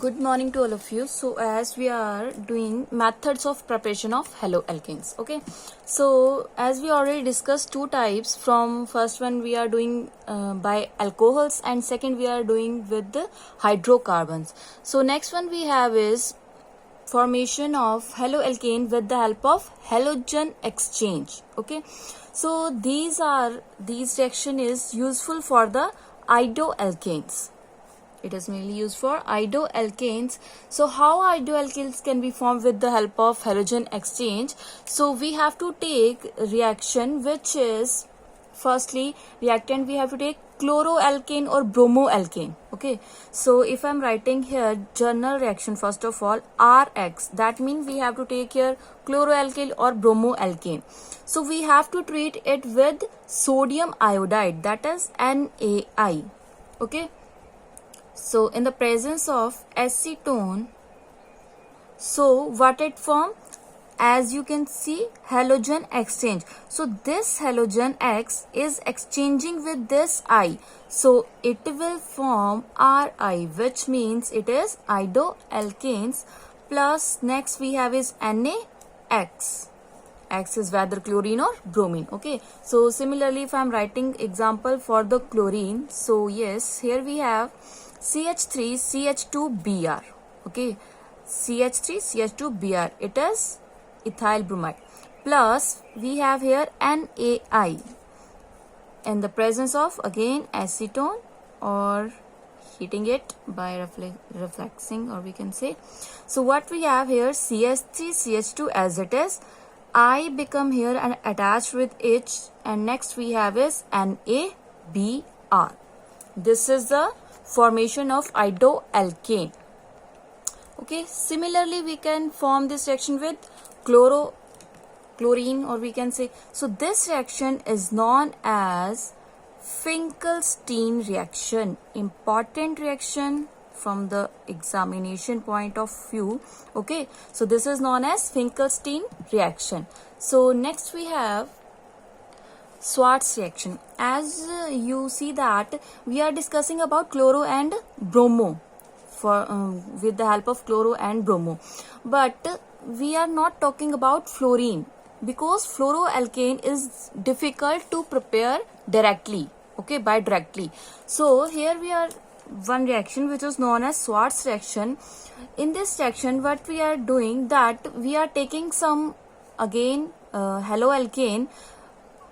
Good morning to all of you. So as we are doing methods of preparation of haloalkanes, okay, so as we already discussed two types. From first one we are doing by alcohols, and second we are doing with the hydrocarbons. So next one we have is formation of haloalkane with the help of halogen exchange. Okay, so these reaction is useful for the iodoalkanes. It is mainly used for iodoalkanes. So how iodoalkanes can be formed with the help of halogen exchange? So we have to take reaction which is, firstly reactant we have to take chloroalkane or bromoalkane. Okay, so if I'm writing here journal reaction, first of all RX, that means we have to take here chloroalkane or bromoalkane. So we have to treat it with sodium iodide, that is NaI. Okay, so in the presence of acetone, so what it form? As you can see, halogen exchange. So this halogen X is exchanging with this I. So it will form Ri, which means it is iodoalkanes. Plus next we have is NaX. X is whether chlorine or bromine. Okay, so similarly if I am writing example for the chlorine, so yes, here we have CH3 CH2Br. Okay, CH3 CH2Br, it is ethyl bromide. Plus we have here NaI in the presence of again acetone, or heating it by reflexing, or we can say. So what we have here, CH3 CH2 as it is, I become here and attached with H, and next we have is NaBr. This is the formation of iodoalkane. Okay, similarly we can form this reaction with chlorine, or we can say, so this reaction is known as Finkelstein reaction. Important reaction from the examination point of view. Okay, so this is known as Finkelstein reaction. So next we have Schwarz reaction. As you see that we are discussing about chloro and bromo for with the help of chloro and bromo, but we are not talking about fluorine, because fluoroalkane is difficult to prepare directly. Okay, by directly. So here we are one reaction which is known as Schwarz reaction. In this reaction what we are doing, that we are taking some again haloalkane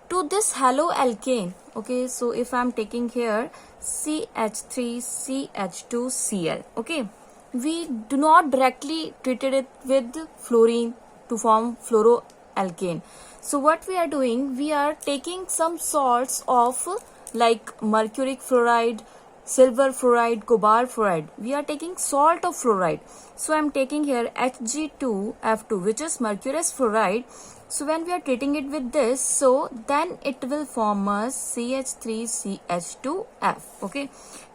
to this haloalkane. Okay, so if I am taking here CH3CH2Cl, okay, we do not directly treated it with fluorine to form fluoroalkane. So what we are doing, we are taking some salts of like mercuric fluoride, silver fluoride, cobalt fluoride. We are taking salt of fluoride. So I am taking here Hg2F2, which is mercurous fluoride. So when we are treating it with this, so then it will form us CH3CH2F. Okay,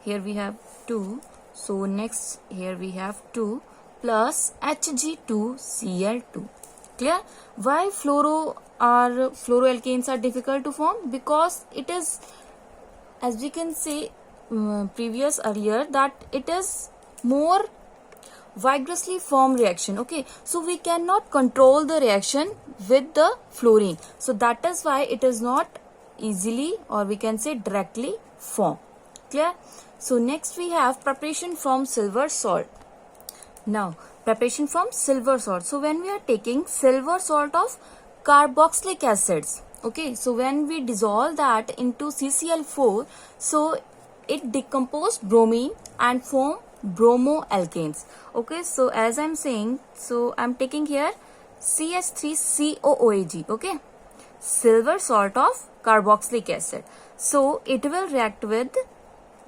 here we have 2. So next here we have 2 plus Hg2Cl2. Clear? Why fluoroalkanes are difficult to form? Because it is, as we can say previous earlier, that it is more vigorously formed reaction. Okay, so we cannot control the reaction with the fluorine. So that is why it is not easily, or we can say directly formed. Clear? So next we have preparation from silver salt. Now preparation from silver salt. So when we are taking silver salt of carboxylic acids, okay, so when we dissolve that into CCl4, so it decompose bromine and form bromoalkanes. Okay, so as I'm saying, so I'm taking here CH3COOAg. Okay, silver salt of carboxylic acid. So it will react with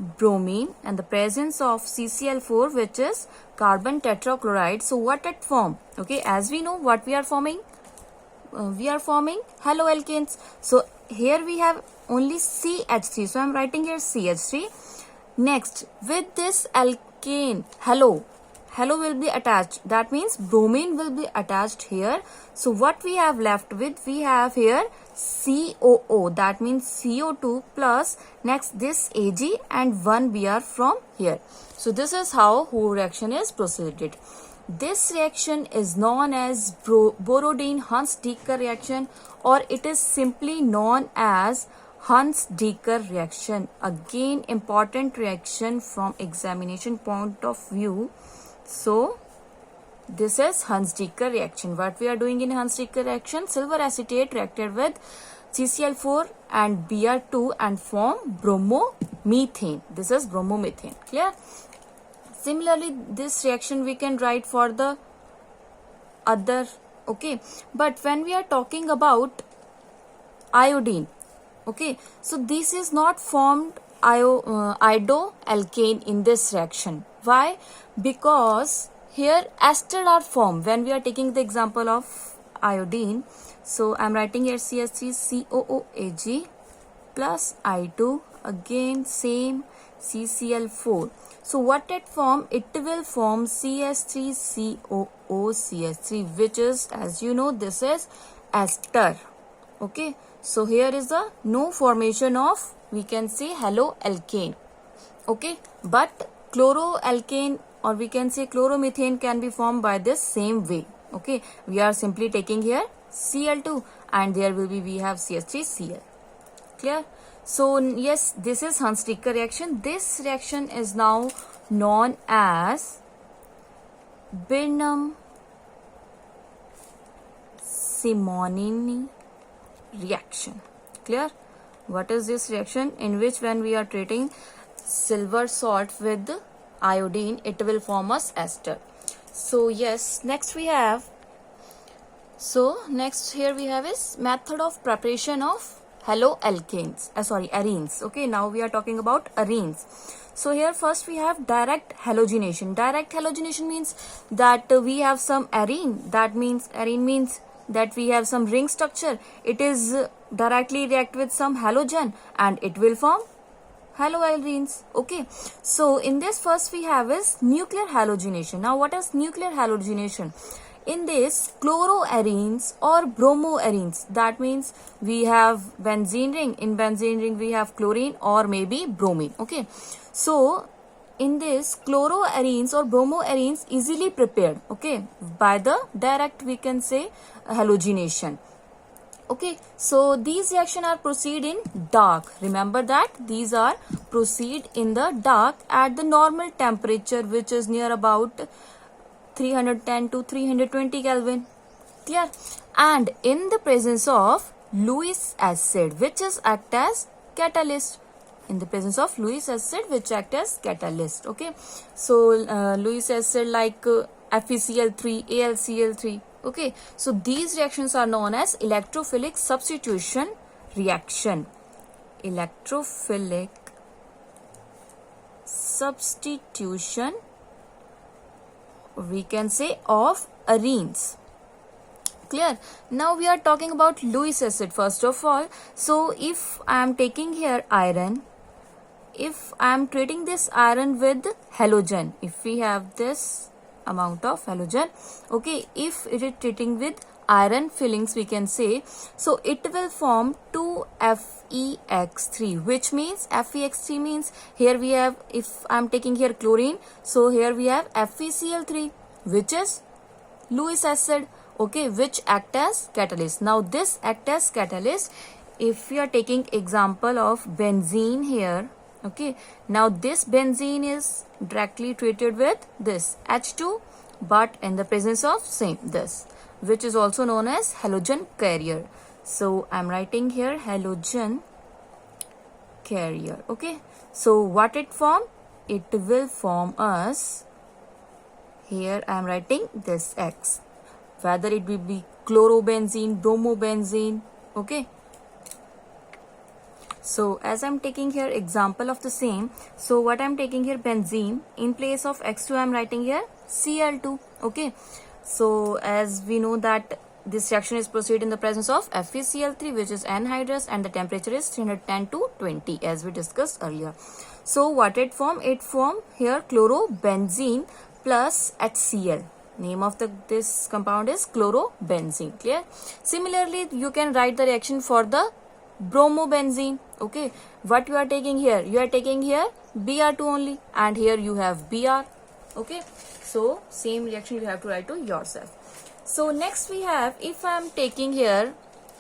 bromine and the presence of CCl4, which is carbon tetrachloride. So what it form? Okay, as we know what we are forming, we are forming haloalkanes. So here we have only CH3, so I'm writing here CH3. Next, with this alkane halo, halo will be attached. That means bromine will be attached here. So what we have left with, we have here COO. That means CO2 plus next this Ag and 1 Br from here. So this is how whole reaction is proceeded. This reaction is known as Borodin-Hunsdiecker reaction, or it is simply known as Hunsdiecker reaction. Again, important reaction from examination point of view. So this is Hunsdiecker reaction. What we are doing in Hunsdiecker reaction? Silver acetate reacted with CCl4 and Br2 and form bromomethane. This is bromomethane. Clear? Similarly, this reaction we can write for the other, okay. But when we are talking about iodine, okay, so this is not formed iodoalkane in this reaction. Why? Because here ester are formed when we are taking the example of iodine. So I am writing here CH3COOAg plus I2, again same CCl4. So what it form? It will form CH3COOCH3, which is, as you know, this is ester. Okay. So here is the no formation of, we can say, haloalkane. Okay. But chloroalkane, or we can say chloromethane, can be formed by this same way. Okay. We are simply taking here Cl2 and there will be, we have CH3Cl. Clear? So yes, this is Hunsdiecker reaction. This reaction is now known as Birnam-Simonini reaction. Clear? What is this reaction? In which when we are treating silver salt with iodine, it will form us ester. So yes, next we have, next here we have is method of preparation of haloalkanes, arenes. Okay, now we are talking about arenes. So here first we have direct halogenation. Direct halogenation means that we have some arene. That means arene means that we have some ring structure. It is directly react with some halogen and it will form haloarenes. Okay, so in this first we have is nuclear halogenation. Now what is nuclear halogenation? In this, chloroarenes or bromoarenes, that means we have benzene ring. In benzene ring we have chlorine or maybe bromine. Okay, so in this, chloroarenes or bromoarenes easily prepared, okay, by the direct, we can say, halogenation. Okay, so these reactions are proceed in dark. Remember that these are proceed in the dark at the normal temperature, which is near about 310 to 320 Kelvin. Clear? And in the presence of Lewis acid, which is act as catalyst. In the presence of Lewis acid, which act as catalyst. Okay, so Lewis acid like FeCl3, AlCl3. Okay, so these reactions are known as electrophilic substitution reaction. Electrophilic substitution, we can say, of arenes. Clear? Now we are talking about Lewis acid first of all. So if I am taking here iron, if I am treating this iron with halogen, if we have this amount of halogen, okay, if it is treating with iron fillings, we can say, so it will form 2FeX3, which means FeX3 means here we have, if I am taking here chlorine, so here we have FeCl3, which is Lewis acid, okay, which act as catalyst. Now this act as catalyst, if we are taking example of benzene here, okay, now this benzene is directly treated with this H2, but in the presence of same this, which is also known as halogen carrier. So I'm writing here halogen carrier. Okay, so what it form? It will form us, here I'm writing this X, whether it will be chlorobenzene, bromobenzene. Okay, so as I'm taking here example of the same, so what I'm taking here benzene, in place of X2 I'm writing here Cl2. Okay, so as we know that this reaction is proceed in the presence of FeCl3, which is anhydrous, and the temperature is 310 to 20 as we discussed earlier. So what it form? It form here chlorobenzene plus HCl. Name of this compound is chlorobenzene. Clear? Similarly, you can write the reaction for the bromobenzene. Okay, what you are taking here? You are taking here Br2 only, and here you have Br. Okay, so same reaction you have to write to yourself. So next we have, if I am taking here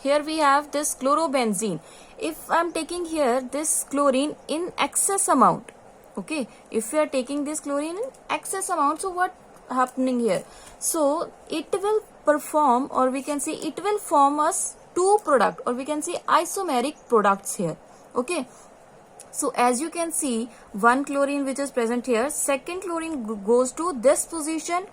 we have this chlorobenzene. If I am taking here this chlorine in excess amount, okay, if we are taking this chlorine in excess amount, so what happening here? So it will perform, or we can say it will form us two product, or we can say isomeric products here. Okay, so as you can see, one chlorine which is present here, second chlorine goes to this position,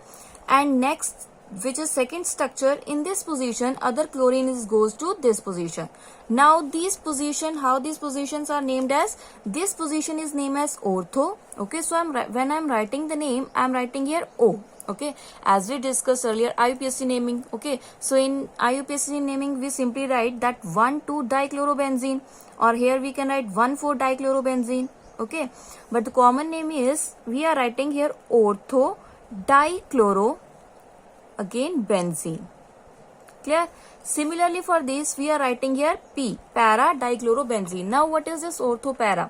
and next, which is second structure, in this position other chlorine goes to this position. Now these position, how these positions are named as, this position is named as ortho. Okay, so when I'm writing the name, I'm writing here O. Okay, as we discussed earlier, IUPAC naming. Okay, so in IUPAC naming we simply write that 1,2-dichlorobenzene, or here we can write 1,4-dichlorobenzene. Okay, but the common name is, we are writing here ortho dichloro again benzene. Clear? Similarly for this we are writing here P, para dichlorobenzene. Now what is this ortho para?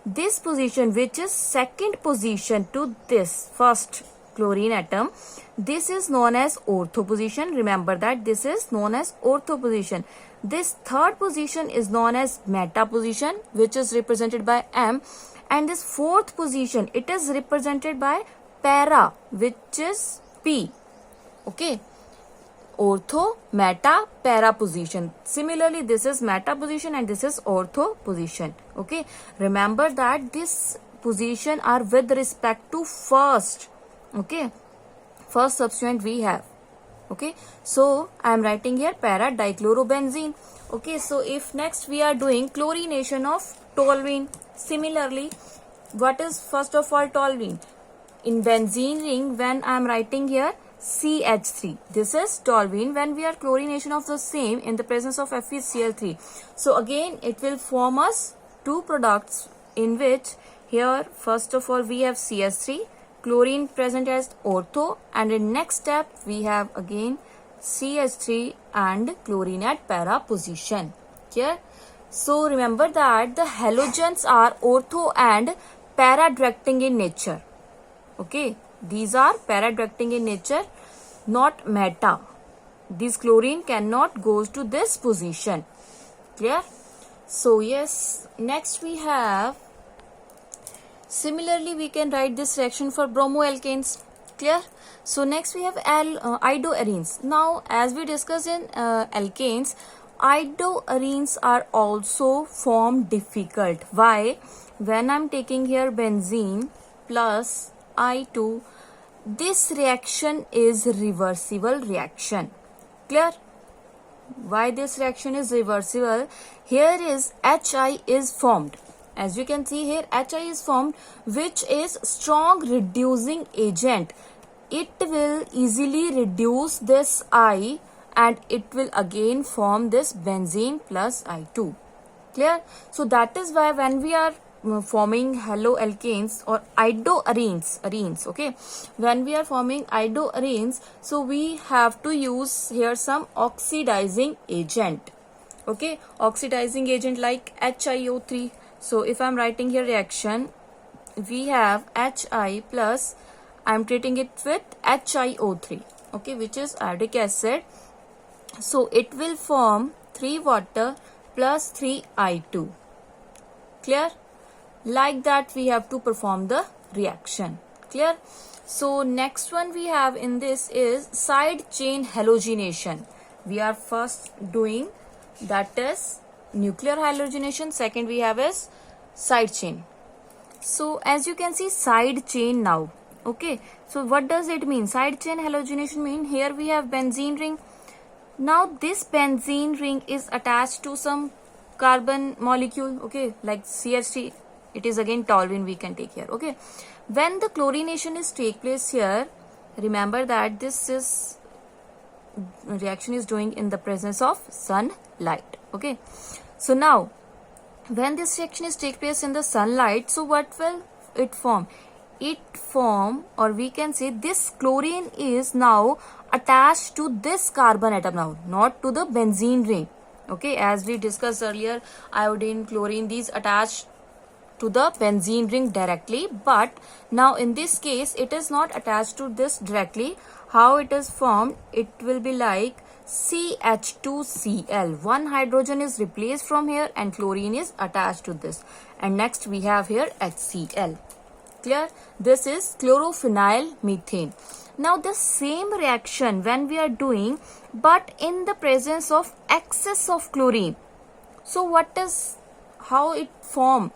This position, which is second position to this first chlorine atom, this is known as ortho position. Remember that this is known as ortho position. This third position is known as meta position, which is represented by M, and this fourth position, it is represented by para, which is P. Okay, ortho, meta, para position. Similarly, this is meta position and this is ortho position. Okay, remember that this position are with respect to first. Okay, first substituent we have. Okay, so I am writing here para dichlorobenzene. Okay, so if next we are doing chlorination of toluene. Similarly, what is first of all toluene? In benzene ring, when I am writing here CH3, this is toluene. When we are chlorination of the same in the presence of FeCl3, so again it will form us two products, in which here first of all we have CH3, chlorine present as ortho, and in next step we have again CH3 and chlorine at para position. Here, so remember that the halogens are ortho and para directing in nature. Okay, these are para directing in nature, not meta. This chlorine cannot goes to this position. Clear? So yes, next we have, similarly we can write this reaction for bromoalkanes. Clear? So next we have iodoarenes. Now as we discussed in alkanes, iodoarenes are also formed difficult. Why? When I'm taking here benzene plus I2, this reaction is reversible reaction. Clear? Why this reaction is reversible? Here is HI is formed. As you can see here, HI is formed, which is strong reducing agent. It will easily reduce this I, and it will again form this benzene plus I2. Clear? So that is why when we are forming haloalkanes or iodoarenes, okay, when we are forming iodoarenes, so we have to use here some oxidizing agent. Okay, oxidizing agent like HiO3. So if I'm writing here reaction, we have Hi plus, I'm treating it with HiO3, okay, which is iodic acid. So it will form 3 water plus 3 I2. Clear? Like that we have to perform the reaction. Clear? So next one we have in this is side chain halogenation. We are first doing, that is nuclear halogenation. Second we have is side chain. So as you can see, side chain now. Okay, so what does it mean? Side chain halogenation mean, here we have benzene ring. Now this benzene ring is attached to some carbon molecule, okay, like CH3. It is again toluene we can take here. Okay, when the chlorination is take place here, remember that this is reaction is doing in the presence of sunlight. Okay, so now when this reaction is take place in the sunlight, so what will it form? it form, or we can say this chlorine is now attached to this carbon atom now, not to the benzene ring. Okay, as we discussed earlier, iodine, chlorine, these attached to the benzene ring directly, but now in this case it is not attached to this directly. How it is formed? It will be like CH2Cl. One hydrogen is replaced from here and chlorine is attached to this, and next we have here HCl. Clear? This is chlorophenyl methane. Now the same reaction when we are doing, but in the presence of excess of chlorine. So what is, how it form?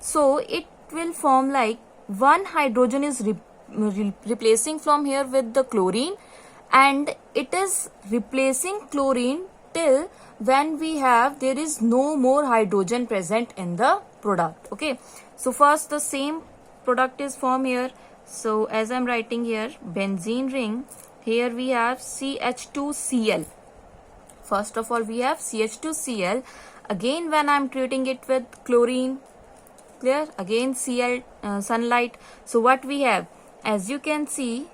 So it will form like one hydrogen is replacing from here with the chlorine, and it is replacing chlorine till when we have, there is no more hydrogen present in the product. Okay, so first the same product is formed here. So as I'm writing here, benzene ring, here we have CH2Cl. First of all we have CH2Cl. Again when I'm treating it with chlorine, clear, again Cl, sunlight. So what we have, as you can see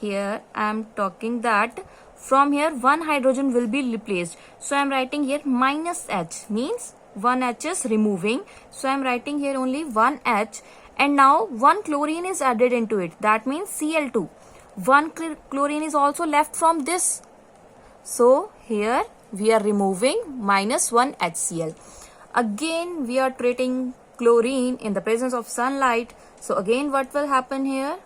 here, I am talking that from here one hydrogen will be replaced. So I am writing here minus H, means one H is removing. So I am writing here only one H, and now one chlorine is added into it. That means Cl2. One chlorine is also left from this. So here we are removing minus one HCl. Again we are treating chlorine in the presence of sunlight. So again what will happen here?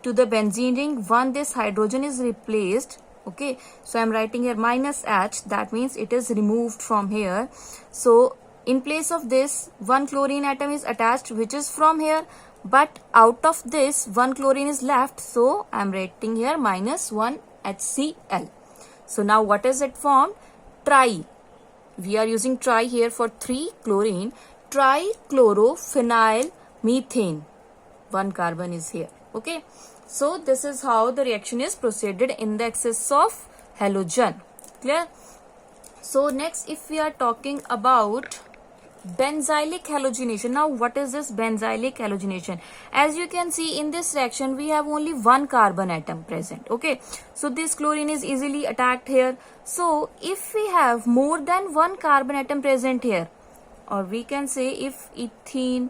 To the benzene ring, one this hydrogen is replaced. Okay, so I am writing here minus H, that means it is removed from here. So in place of this, one chlorine atom is attached, which is from here, but out of this one chlorine is left, so I am writing here minus 1 HCl. So now what is it formed? Tri. We are using tri here for 3 chlorine. Trichlorophenyl methane. One carbon is here. Okay, so this is how the reaction is proceeded in the excess of halogen. Clear? So next, if we are talking about benzylic halogenation. Now what is this benzylic halogenation? As you can see in this reaction, we have only one carbon atom present. Okay, so this chlorine is easily attacked here. So if we have more than one carbon atom present here, or we can say if ethene,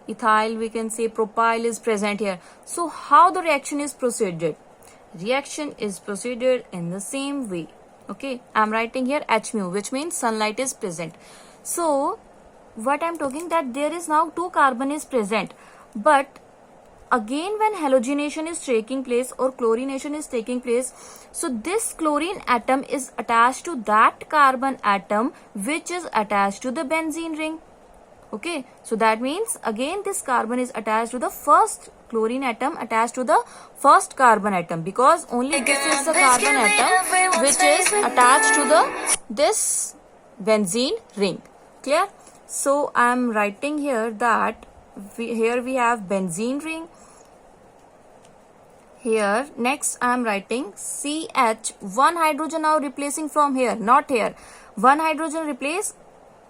ethyl, we can say propyl is present here. So how the reaction is proceeded? Reaction is proceeded in the same way. Okay, I'm writing here H mu, which means sunlight is present. So what I'm talking, that there is now 2 carbon is present, but again when halogenation is taking place or chlorination is taking place, so this chlorine atom is attached to that carbon atom which is attached to the benzene ring. Okay, so that means again this carbon is attached to the first chlorine atom, attached to the first carbon atom, because only this is the carbon atom which is attached to the this benzene ring. Clear? So I am writing here that here we have benzene ring. Here next I am writing CH, one hydrogen now replacing from here, not here. One hydrogen replace.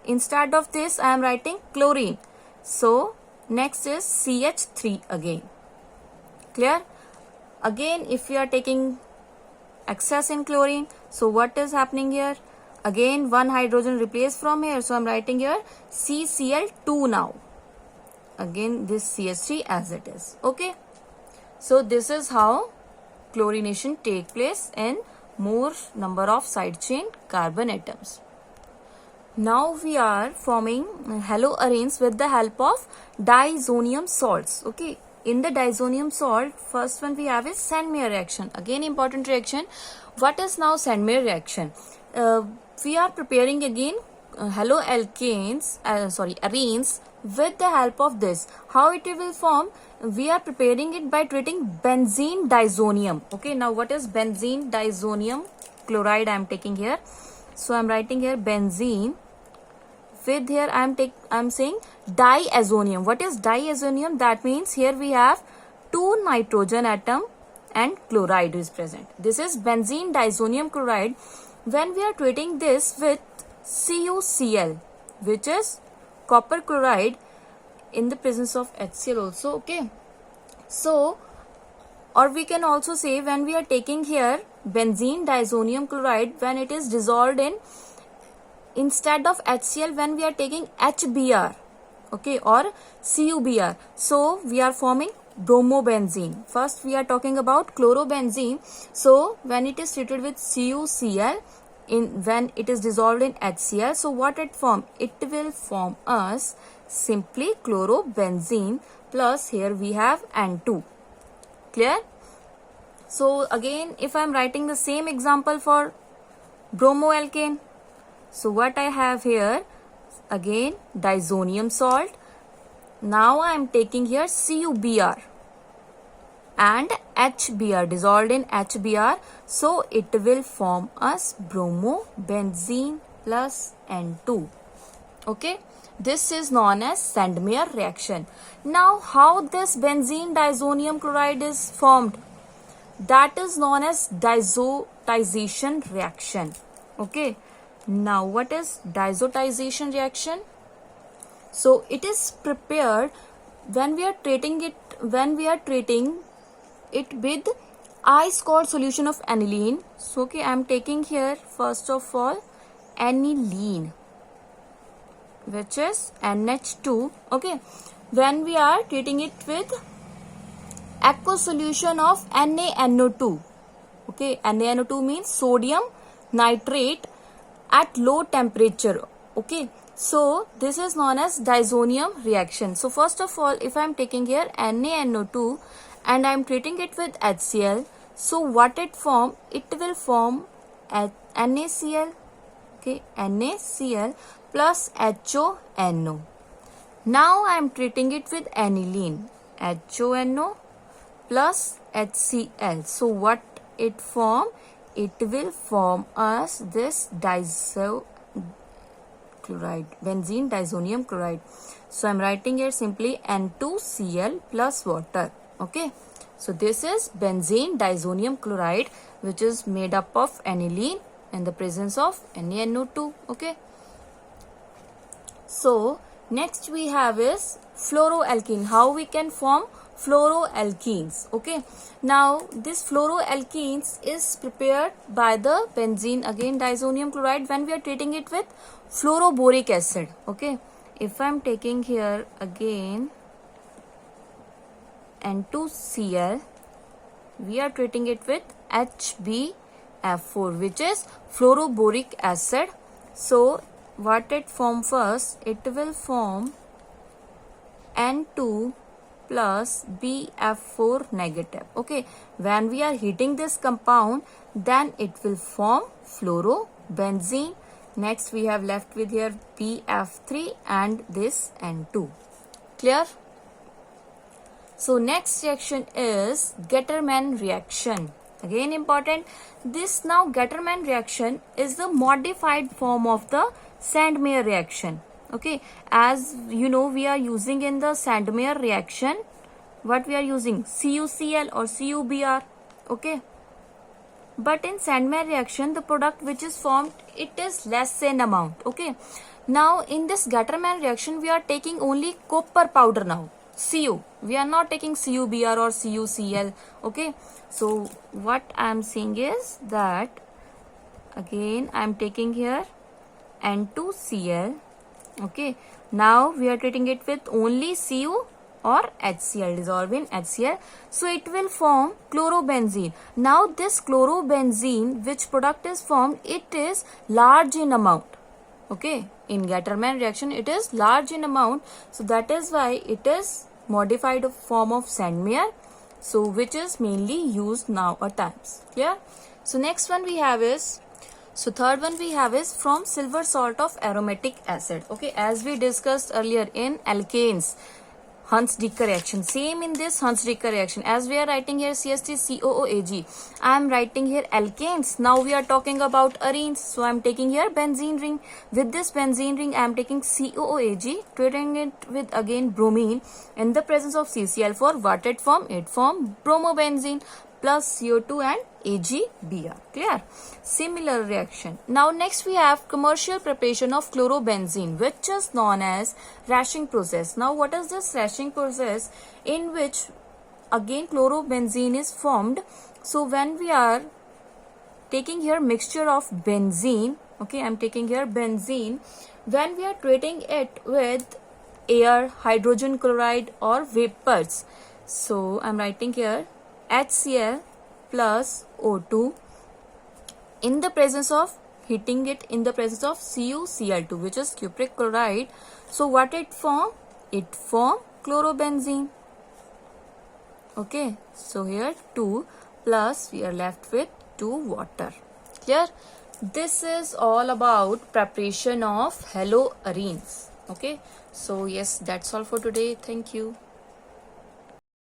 Instead of this I am writing chlorine. So next is CH3 again. Clear? Again if we are taking excess in chlorine, so what is happening here? Again one hydrogen replaced from here, so I am writing here CCl2 now. Again this CH3 as it is. Okay, so this is how chlorination take place in more number of side chain carbon atoms. Now we are forming haloarenes with the help of diazonium salts. Okay, in the diazonium salt, first one we have is Sandmeyer reaction. Again important reaction. What is now Sandmeyer reaction? We are preparing again haloalkanes, arenes with the help of this. How it will form? We are preparing it by treating benzene diazonium. Okay, now what is benzene diazonium chloride I am taking here? So I am writing here benzene. With here I am saying diazonium. What is diazonium? That means here we have 2 nitrogen atom and chloride is present. This is benzene diazonium chloride. When we are treating this with CuCl, which is copper chloride, in the presence of HCl also. Okay, so or we can also say when we are taking here benzene diazonium chloride, when it is dissolved in, instead of HCl, when we are taking HBr, okay, or CuBr, so we are forming bromobenzene. First we are talking about chlorobenzene. So when it is treated with CuCl, when it is dissolved in HCl, so what it form? It will form us simply chlorobenzene, plus here we have N2. Clear? So again, if I am writing the same example for bromoalkane, so what I have here, again diazonium salt. Now I am taking here CuBr and HBr, dissolved in HBr, so it will form us bromobenzene plus N2. Okay, this is known as Sandmeyer reaction. Now how this benzene diazonium chloride is formed? That is known as diazotization reaction. Okay, now what is diazotization reaction? So it is prepared when we are treating it with ice cold solution of aniline. So okay, I am taking here first of all aniline, which is NH2. Okay, when we are treating it with aqueous solution of NaNO2. Okay, NaNO2 means sodium nitrate at low temperature. Okay, so this is known as diazonium reaction. So first of all, if I am taking here NaNO2 and I am treating it with HCl, so what it form? It will form NaCl. Okay, NaCl plus HONO. Now I am treating it with aniline, HONO plus HCl. So what it form? It will form us this chloride, benzene diazonium chloride. So I am writing here simply N2Cl plus water. Okay, so this is benzene diazonium chloride, which is made up of aniline in the presence of NaNO2. Okay, so next we have is fluoroalkene. How we can form fluoroalkenes? Okay, now this fluoroalkenes is prepared by the benzene, again diazonium chloride, when we are treating it with fluoroboric acid. Okay, if I am taking here again N2Cl, we are treating it with HbF4, which is fluoroboric acid. So what it form first? It will form N2 plus BF4 negative. Okay, when we are heating this compound, then it will form fluorobenzene. Next we have left with here BF3 and this N2. Clear? So next reaction is Gattermann reaction. Again important. This now Gattermann reaction is the modified form of the Sandmeyer reaction. Okay, as you know, we are using in the Sandmeyer reaction, what we are using? CuCl or CuBr. Okay, but in Sandmeyer reaction, the product which is formed, it is less in amount. Okay, now in this Gattermann reaction, we are taking only copper powder now, Cu. We are not taking CuBr or CuCl. Okay, so what I am saying is that again I am taking here N2Cl. Okay, now we are treating it with only Cu or HCl, dissolved in HCl. So it will form chlorobenzene. Now this chlorobenzene, which product is formed, it is large in amount. Okay, in Gattermann reaction, it is large in amount. So that is why it is modified form of Sandmeyer. So which is mainly used now at times. Clear? So next one we have is, so third one we have is from silver salt of aromatic acid. Okay, as we discussed earlier in alkanes, Huns-Dicker reaction. Same in this Huns-Dicker reaction. As we are writing here CH3COOAg, I am writing here alkanes. Now we are talking about arenes. So I am taking here benzene ring. With this benzene ring, I am taking COOAg, treating it with again bromine in the presence of CCl4. What it form? It form bromobenzene plus CO2 and AgBr. Clear? Similar reaction. Now next we have commercial preparation of chlorobenzene, which is known as rashing process. Now what is this rashing process? In which again chlorobenzene is formed. So when we are taking here mixture of benzene, okay, I'm taking here benzene, when we are treating it with air, hydrogen chloride or vapors, so I'm writing here HCl plus O2 in the presence of heating it in the presence of CuCl2, which is cupric chloride. So what it form? It form chlorobenzene. Okay, so here 2 plus we are left with 2 water. Clear? This is all about preparation of haloarenes. Okay, so yes, that's all for today. Thank you.